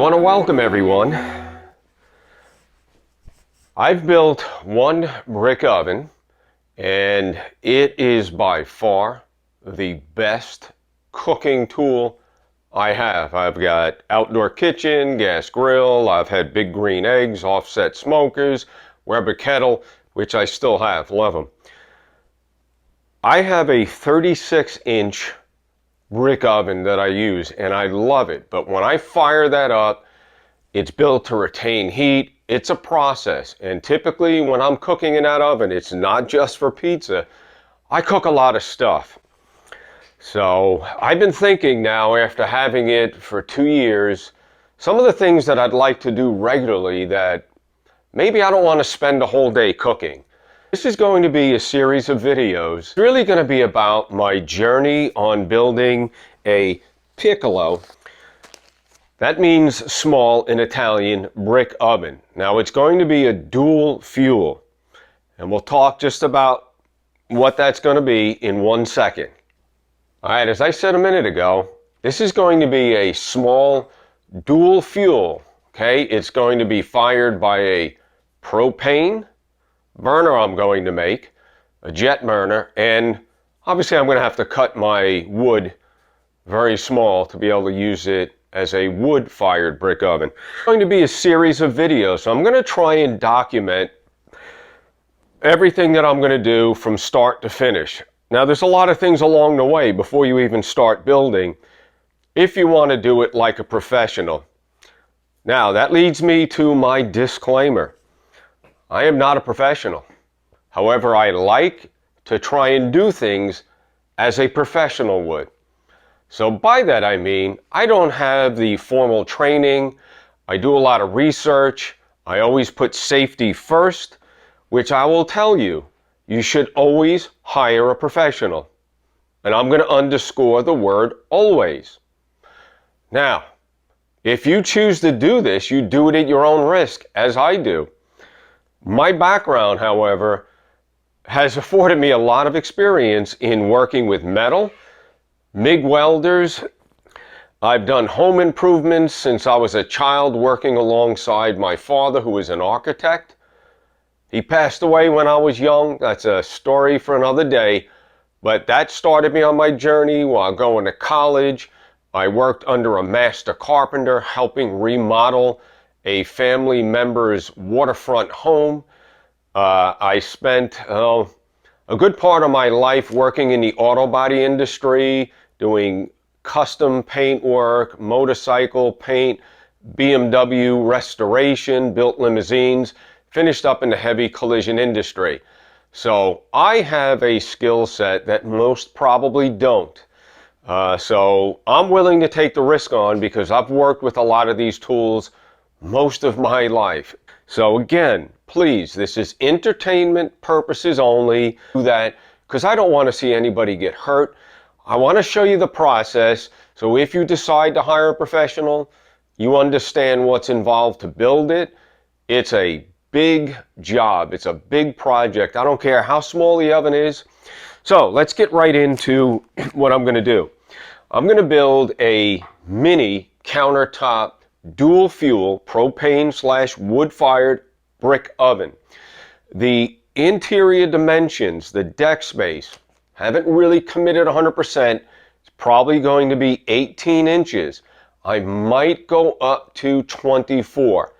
want to welcome everyone. I've built one brick oven, and it is by far the best cooking tool I have. I've got outdoor kitchen, gas grill, I've had big green eggs, offset smokers, Weber kettle, which I still have, love them. I have a 36-inch brick oven that I use, and I love it. But when I fire that up, it's built to retain heat. It's a process. And typically when I'm cooking in that oven, it's not just for pizza. I cook a lot of stuff. So I've been thinking now, after having it for 2 years, some of the things that I'd like to do regularly that maybe I don't want to spend a whole day cooking. This is going to be a series of videos. It's really going to be about my journey on building a piccolo. That means small in Italian brick oven. Now it's going to be a dual fuel, and we'll talk just about what that's going to be in 1 second. All right, as I said a minute ago, this is going to be a small dual fuel, okay? It's going to be fired by a propane burner I'm going to make, a jet burner, and obviously I'm going to have to cut my wood very small to be able to use it as a wood-fired brick oven. It's going to be a series of videos, so I'm going to try and document everything that I'm going to do from start to finish. Now there's a lot of things along the way before you even start building, if you want to do it like a professional. Now that leads me to my disclaimer. I am not a professional. However, I like to try and do things as a professional would. So by that I mean, I don't have the formal training. I do a lot of research. I always put safety first, which I will tell you, you should always hire a professional. And I'm going to underscore the word always. Now, if you choose to do this, you do it at your own risk, as I do. My background, however, has afforded me a lot of experience in working with metal, MIG welders. I've done home improvements since I was a child, working alongside my father, who was an architect. He passed away when I was young. That's a story for another day. But that started me on my journey while going to college. I worked under a master carpenter, helping remodel a family member's waterfront home. I spent a good part of my life working in the auto body industry, doing custom paint work, motorcycle paint, BMW restoration, built limousines, finished up in the heavy collision industry. So I have a skill set that most probably don't. So I'm willing to take the risk on because I've worked with a lot of these tools most of my life. So again, please, this is entertainment purposes only. Do that because I don't want to see anybody get hurt. I want to show you the process, so if you decide to hire a professional, you understand what's involved to build it. It's a big job. It's a big project. I don't care how small the oven is. So let's get right into what I'm going to do. I'm going to build a mini countertop dual fuel propane/wood-fired brick oven. The interior dimensions, the deck space, haven't really committed 100%. It's probably going to be 18 inches. I might go up to 24.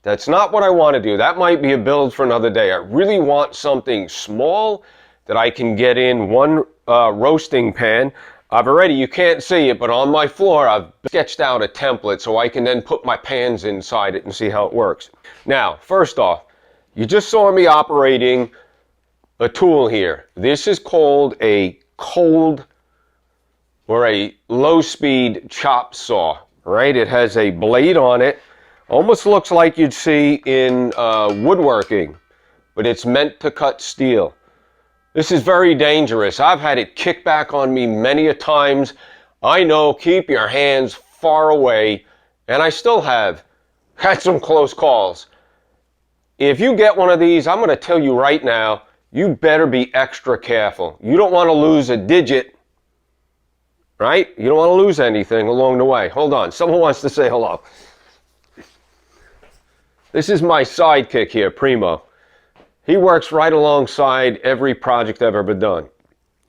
That's not what I want to do. That might be a build for another day. I really want something small that I can get in one roasting pan. You can't see it, but on my floor I've sketched out a template so I can then put my pans inside it and see how it works. Now, first off, you just saw me operating a tool here. This is called a cold or a low-speed chop saw, right? It has a blade on it. Almost looks like you'd see in woodworking, but it's meant to cut steel. This is very dangerous. I've had it kick back on me many a times. I know, keep your hands far away, and I still have had some close calls. If you get one of these, I'm going to tell you right now, you better be extra careful. You don't want to lose a digit, right? You don't want to lose anything along the way. Hold on, someone wants to say hello. This is my sidekick here, Primo. He works right alongside every project I've ever done.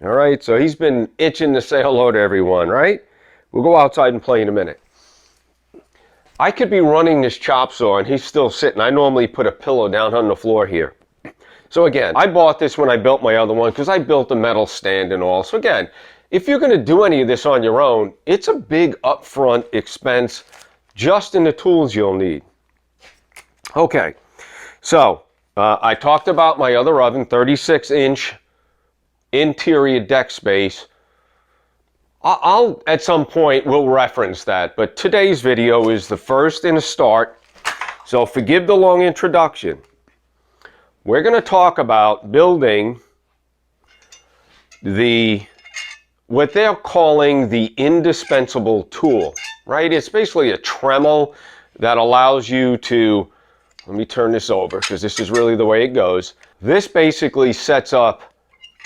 All right, so he's been itching to say hello to everyone, right? We'll go outside and play in a minute. I could be running this chop saw and he's still sitting. I normally put a pillow down on the floor here. So again, I bought this when I built my other one because I built a metal stand and all. So again, if you're going to do any of this on your own, it's a big upfront expense just in the tools you'll need. Okay, so I talked about my other oven, 36-inch interior deck space. I'll at some point will reference that, but today's video is the first in a start, so forgive the long introduction. We're going to talk about building what they're calling the Indispensable tool, right? It's basically a Trammel that allows you to, let me turn this over because this is really the way it goes. This basically sets up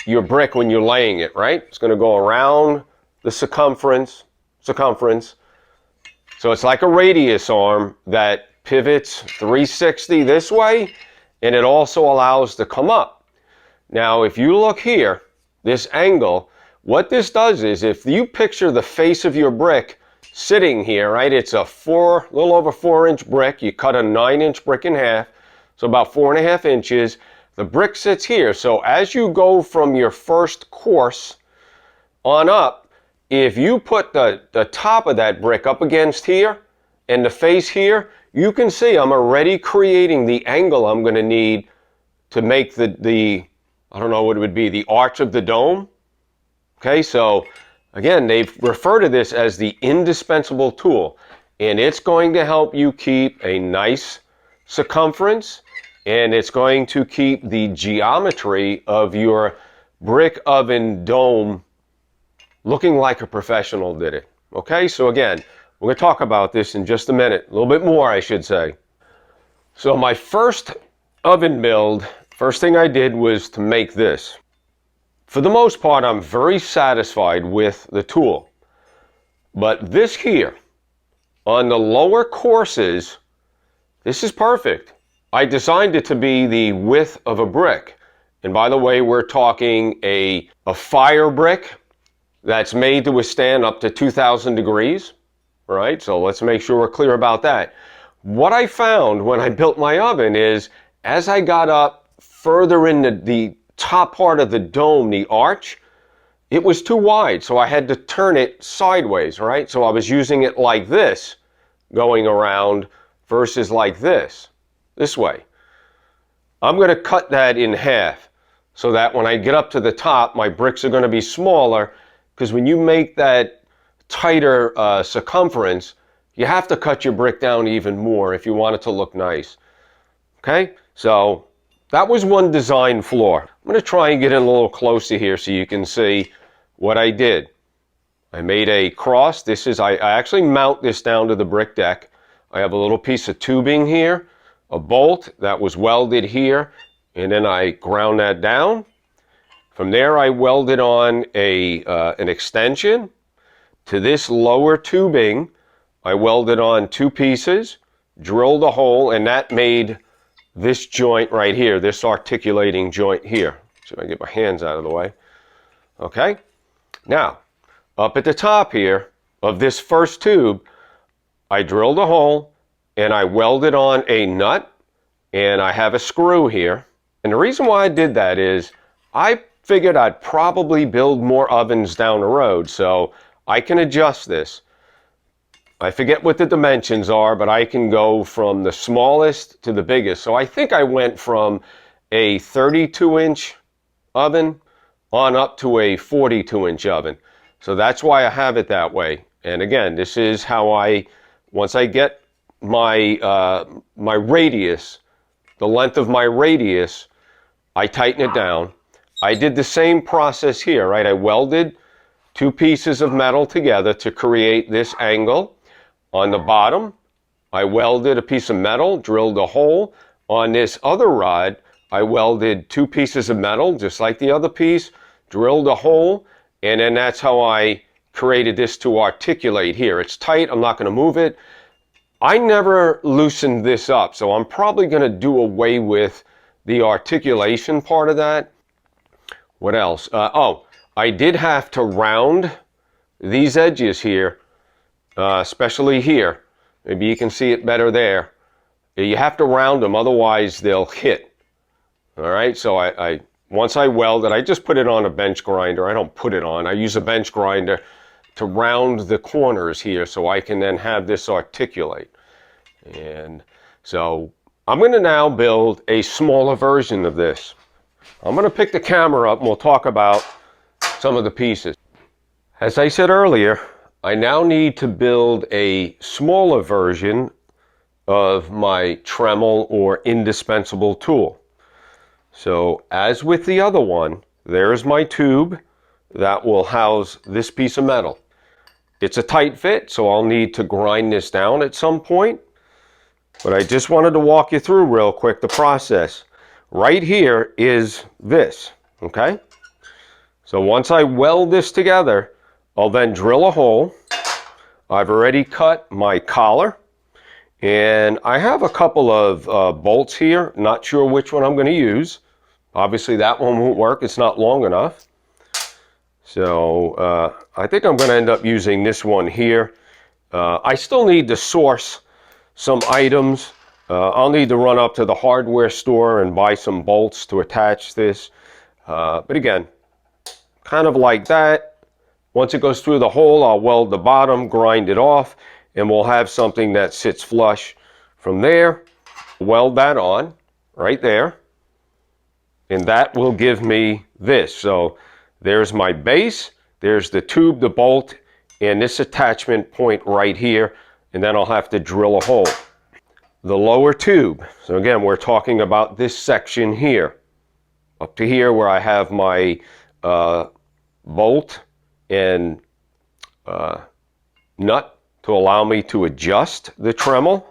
your brick when you're laying it, right? It's going to go around the circumference. So it's like a radius arm that pivots 360 this way, and it also allows to come up. Now, if you look here, this angle, what this does is if you picture the face of your brick sitting here, right? It's a little over 4-inch brick. You cut a 9-inch brick in half, so about 4.5 inches. The brick sits here. So as you go from your first course on up, if you put the top of that brick up against here and the face here, you can see I'm already creating the angle I'm going to need to make the I don't know what it would be, the arch of the dome. Okay, so again, they refer to this as the Indispensable tool, and it's going to help you keep a nice circumference, and it's going to keep the geometry of your brick oven dome looking like a professional did it. Okay, so again, we're going to talk about this in just a minute, a little bit more, I should say. So my first oven build, first thing I did was to make this. For the most part, I'm very satisfied with the tool. But this here, on the lower courses, this is perfect. I designed it to be the width of a brick. And by the way, we're talking a fire brick that's made to withstand up to 2,000 degrees, right? So let's make sure we're clear about that. What I found when I built my oven is, as I got up further in the top part of the dome, the arch, it was too wide, so I had to turn it sideways, right? So I was using it like this, going around, versus like this way. I'm going to cut that in half so that when I get up to the top, my bricks are going to be smaller, because when you make that tighter circumference, you have to cut your brick down even more if you want it to look nice. Okay, so that was one design flaw. I'm going to try and get in a little closer here so you can see what I did. I made a cross. This is, I actually mount this down to the brick deck. I have a little piece of tubing here, a bolt that was welded here, and then I ground that down. From there, I welded on an extension. To this lower tubing, I welded on 2 pieces, drilled a hole, and that made this joint right here, this articulating joint here. So I get my hands out of the way. Okay. Now, up at the top here of this first tube, I drilled a hole and I welded on a nut, and I have a screw here. And the reason why I did that is I figured I'd probably build more ovens down the road, so I can adjust this. I forget what the dimensions are, but I can go from the smallest to the biggest. So I think I went from a 32-inch oven on up to a 42-inch oven. So that's why I have it that way. And again, this is how once I get my my radius, the length of my radius, I tighten it down. I did the same process here, right? I welded 2 pieces of metal together to create this angle. On the bottom, I welded a piece of metal, drilled a hole. On this other rod, I welded 2 pieces of metal, just like the other piece, drilled a hole, and then that's how I created this to articulate here. It's tight, I'm not going to move it. I never loosened this up, so I'm probably going to do away with the articulation part of that. What else? Oh, I did have to round these edges here, especially here. Maybe you can see it better there. You have to round them, otherwise they'll hit. All right, so once I weld it, I just put it on a bench grinder. I don't put it on. I use a bench grinder to round the corners here so I can then have this articulate. And so I'm going to now build a smaller version of this. I'm going to pick the camera up and we'll talk about some of the pieces. As I said earlier, I now need to build a smaller version of my Trammel or Indispensable tool. So as with the other one, there's my tube that will house this piece of metal. It's a tight fit, so I'll need to grind this down at some point. But I just wanted to walk you through real quick the process. Right here is this, okay? So once I weld this together, I'll then drill a hole. I've already cut my collar. And I have a couple of bolts here, not sure which one I'm going to use. Obviously that one won't work, it's not long enough. So I think I'm going to end up using this one here. I still need to source some items. I'll need to run up to the hardware store and buy some bolts to attach this. But again, kind of like that. Once it goes through the hole, I'll weld the bottom, grind it off, and we'll have something that sits flush. From there, weld that on right there, and that will give me this. So there's my base, there's the tube, the bolt, and this attachment point right here, and then I'll have to drill a hole. The lower tube, so again, we're talking about this section here, up to here where I have my bolt and nut to allow me to adjust the Trammel.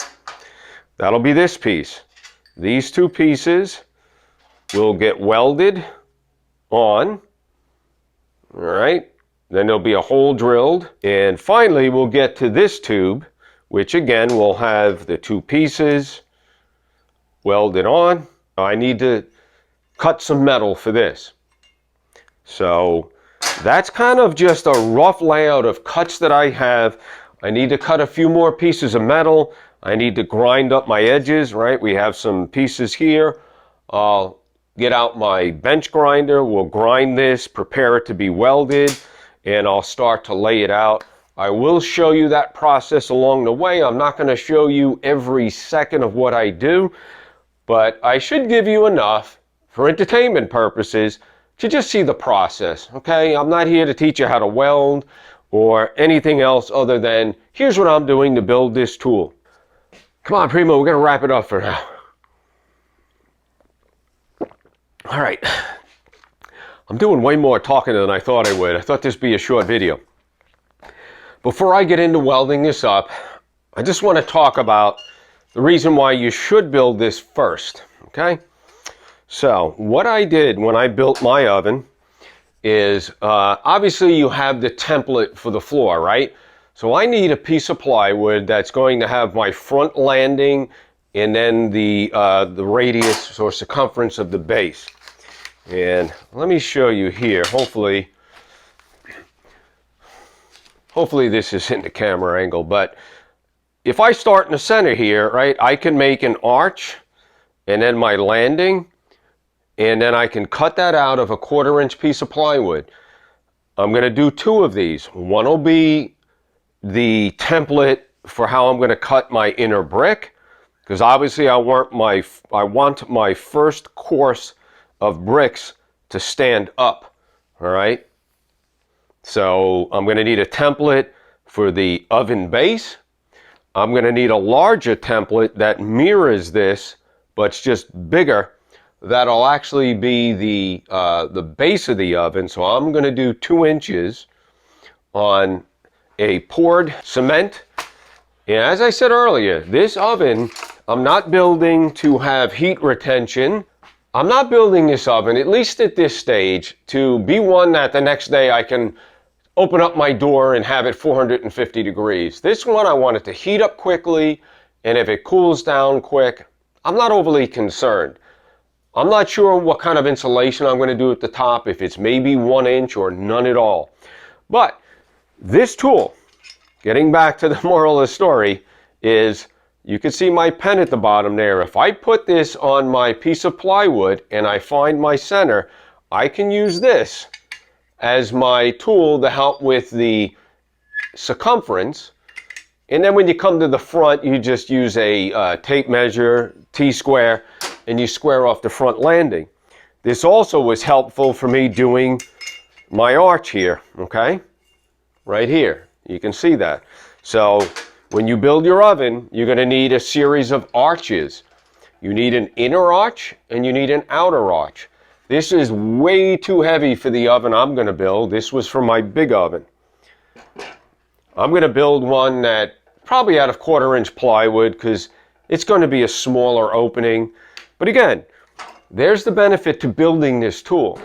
That'll be this piece. These two pieces will get welded on. All right, then there'll be a hole drilled, and finally we'll get to this tube, which again will have the two pieces welded on. I need to cut some metal for this. So that's kind of just a rough layout of cuts that I have. I need to cut a few more pieces of metal. I need to grind up my edges, right? We have some pieces here. I'll get out my bench grinder. We'll grind this, prepare it to be welded, and I'll start to lay it out. I will show you that process along the way. I'm not going to show you every second of what I do, but I should give you enough for entertainment purposes to just see the process, okay? I'm not here to teach you how to weld or anything else other than, here's what I'm doing to build this tool. Come on, Primo, we're going to wrap it up for now. All right. I'm doing way more talking than I thought I would. I thought this would be a short video. Before I get into welding this up, I just want to talk about the reason why you should build this first, okay? So, what I did when I built my oven is, obviously you have the template for the floor, right? So I need a piece of plywood that's going to have my front landing and then the radius or circumference of the base. And let me show you here. Hopefully this is in the camera angle, but if I start in the center here, right, I can make an arch and then my landing, and then I can cut that out of a 1/4 inch piece of plywood. I'm going to do two of these. One will be the template for how I'm going to cut my inner brick, because obviously I want my first course of bricks to stand up, all right? So I'm going to need a template for the oven base. I'm going to need a larger template that mirrors this, but it's just bigger. That'll actually be the base of the oven. So I'm going to do 2 inches on a poured cement. And as I said earlier, this oven, I'm not building to have heat retention. I'm not building this oven, at least at this stage, to be one that the next day I can open up my door and have it 450 degrees. This one I want it to heat up quickly, and if it cools down quick, I'm not overly concerned. I'm not sure what kind of insulation I'm going to do at the top, if it's maybe 1 inch or none at all. But this tool, getting back to the moral of the story, is you can see my pen at the bottom there. If I put this on my piece of plywood and I find my center, I can use this as my tool to help with the circumference. And then when you come to the front, you just use a tape measure, T-square, and you square off the front landing. This also was helpful for me doing my arch here, okay? Right here, you can see that. So when you build your oven, you're going to need a series of arches. You need an inner arch and you need an outer arch. This is way too heavy for the oven I'm going to build. This was for my big oven. I'm going to build one that probably out of 1/4 inch plywood, because it's going to be a smaller opening. But again, there's the benefit to building this tool.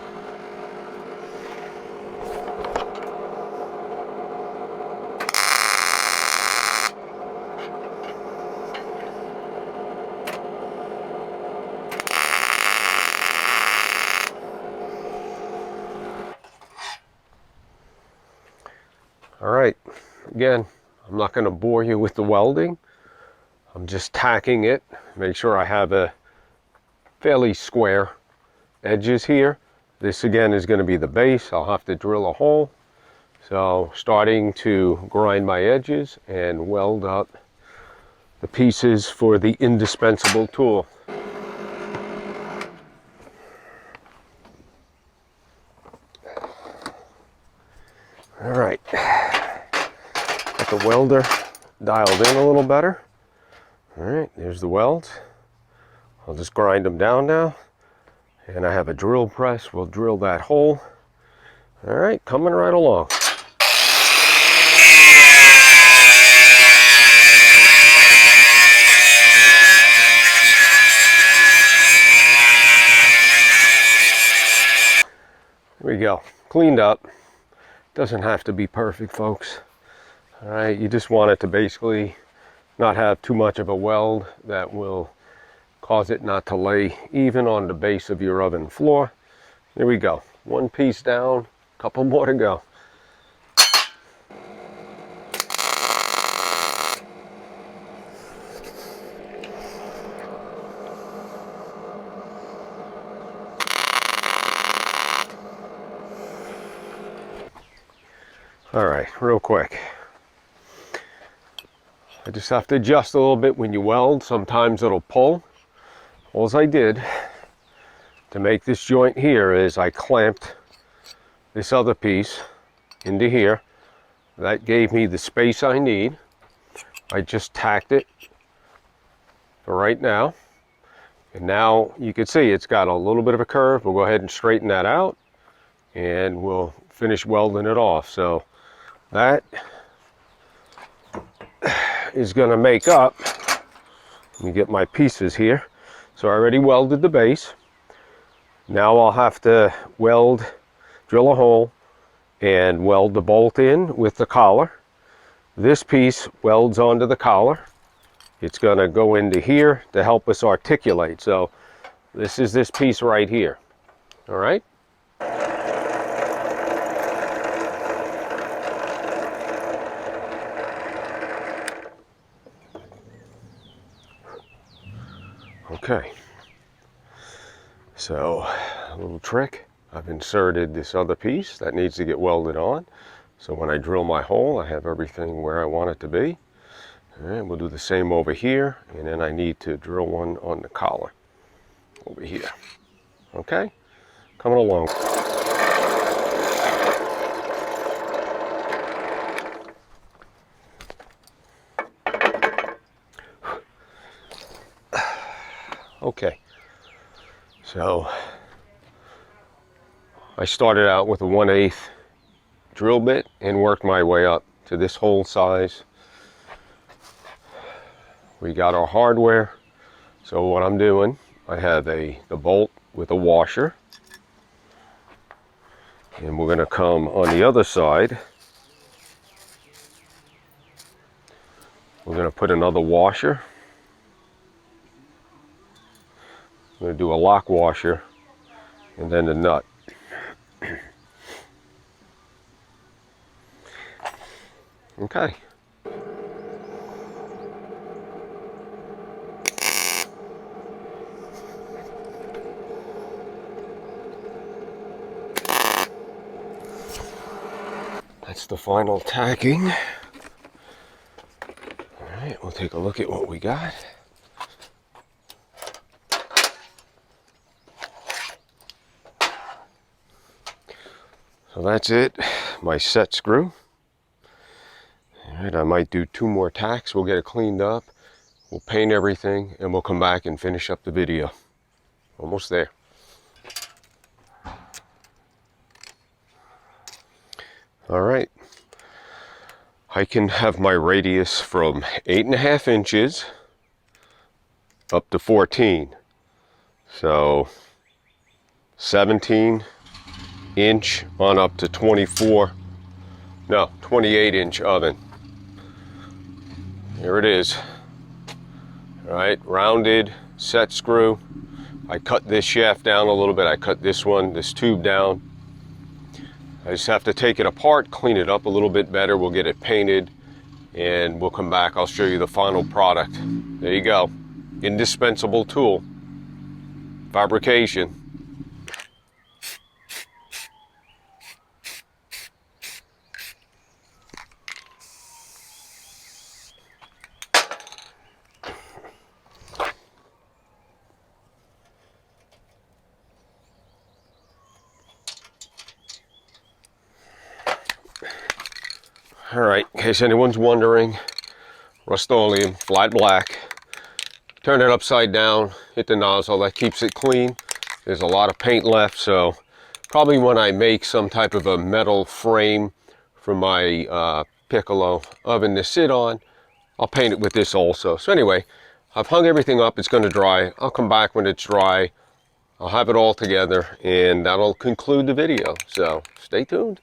All right, again, I'm not going to bore you with the welding. I'm just tacking it. Make sure I have a fairly square edges here. This again is going to be the base. I'll have to drill a hole. So starting to grind my edges and weld up the pieces for the Indispensable tool. All right, got the welder dialed in a little better. All right, there's the welds. I'll just grind them down now. And I have a drill press. We'll drill that hole. All right, coming right along. There we go, cleaned up. Doesn't have to be perfect, folks. All right, you just want it to basically not have too much of a weld that will cause it not to lay even on the base of your oven floor. There we go, one piece down, a couple more to go. All right, real quick. I just have to adjust a little bit when you weld. Sometimes it'll pull. All I did to make this joint here is I clamped this other piece into here. That gave me the space I need. I just tacked it for right now. And now you can see it's got a little bit of a curve. We'll go ahead and straighten that out and we'll finish welding it off. So that is going to make up, let me get my pieces here. So I already welded the base. Now I'll have to drill a hole and weld the bolt in with the collar. This piece welds onto the collar. It's going to go into here to help us articulate. So this is this piece right here. All right. Okay, so a little trick, I've inserted this other piece that needs to get welded on. So when I drill my hole, I have everything where I want it to be. And we'll do the same over here, and then I need to drill one on the collar over here. Okay, coming along. Okay, so I started out with a 1/8 drill bit and worked my way up to this hole size. We got our hardware. So what I'm doing, I have the bolt with a washer, and we're going to come on the other side. We're going to put another washer going to do a lock washer and then the nut. Okay. That's the final tacking. All right, we'll take a look at what we got. So that's it, my set screw. All right, I might do 2 more tacks. We'll get it cleaned up. We'll paint everything and we'll come back and finish up the video. Almost there. All right. I can have my radius from 8.5 inches up to 14. So 17 inch on up to 28 inch oven. Here it is. All right, rounded set screw. I cut this shaft down a little bit. I cut this tube down. I just have to take it apart, clean it up a little bit better. We'll get it painted and we'll come back. I'll show you the final product. There you go. Indispensable tool. Fabrication. All right, in case anyone's wondering, Rust-Oleum, flat black. Turn it upside down, hit the nozzle, that keeps it clean. There's a lot of paint left, so probably when I make some type of a metal frame for my piccolo oven to sit on, I'll paint it with this also. So anyway, I've hung everything up, it's gonna dry. I'll come back when it's dry. I'll have it all together and that'll conclude the video. So stay tuned.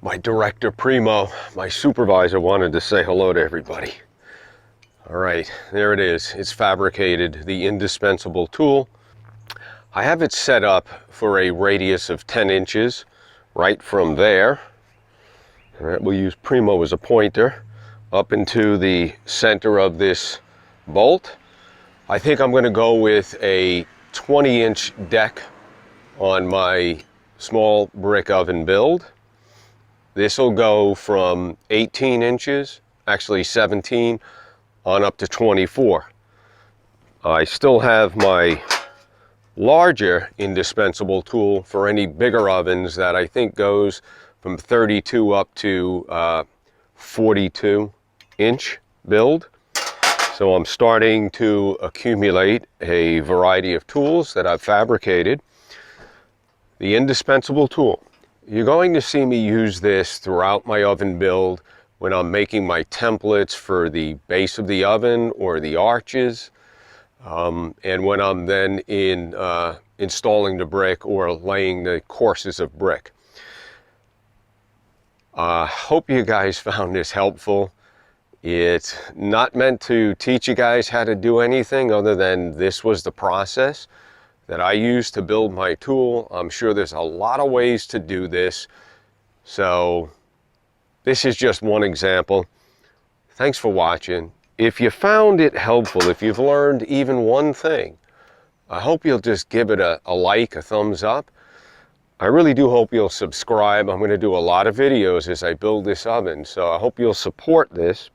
My director Primo, my supervisor, wanted to say hello to everybody. All right, there it is. It's fabricated, the Indispensable tool. I have it set up for a radius of 10 inches, right from there. All right, we'll use Primo as a pointer up into the center of this bolt. I think I'm going to go with a 20-inch deck on my small brick oven build. This will go from 18 inches, actually 17, on up to 24. I still have my larger Indispensable tool for any bigger ovens that I think goes from 32 up to 42 inch build. So I'm starting to accumulate a variety of tools that I've fabricated. The Indispensable tool. You're going to see me use this throughout my oven build when I'm making my templates for the base of the oven or the arches, and when I'm then installing the brick or laying the courses of brick. Hope you guys found this helpful. It's not meant to teach you guys how to do anything other than this was the process that I use to build my tool. I'm sure there's a lot of ways to do this. So this is just one example. Thanks for watching. If you found it helpful, if you've learned even one thing, I hope you'll just give it a like, a thumbs up. I really do hope you'll subscribe. I'm going to do a lot of videos as I build this oven, so I hope you'll support this.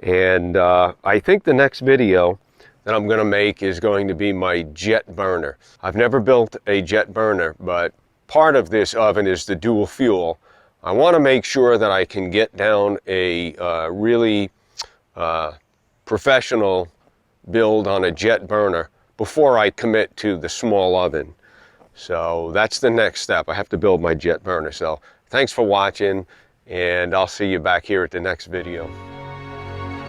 And I think the next video that I'm going to make is going to be my jet burner. I've never built a jet burner, but part of this oven is the dual fuel. I want to make sure that I can get down a really professional build on a jet burner before I commit to the small oven. So that's the next step. I have to build my jet burner. So thanks for watching, and I'll see you back here at the next video.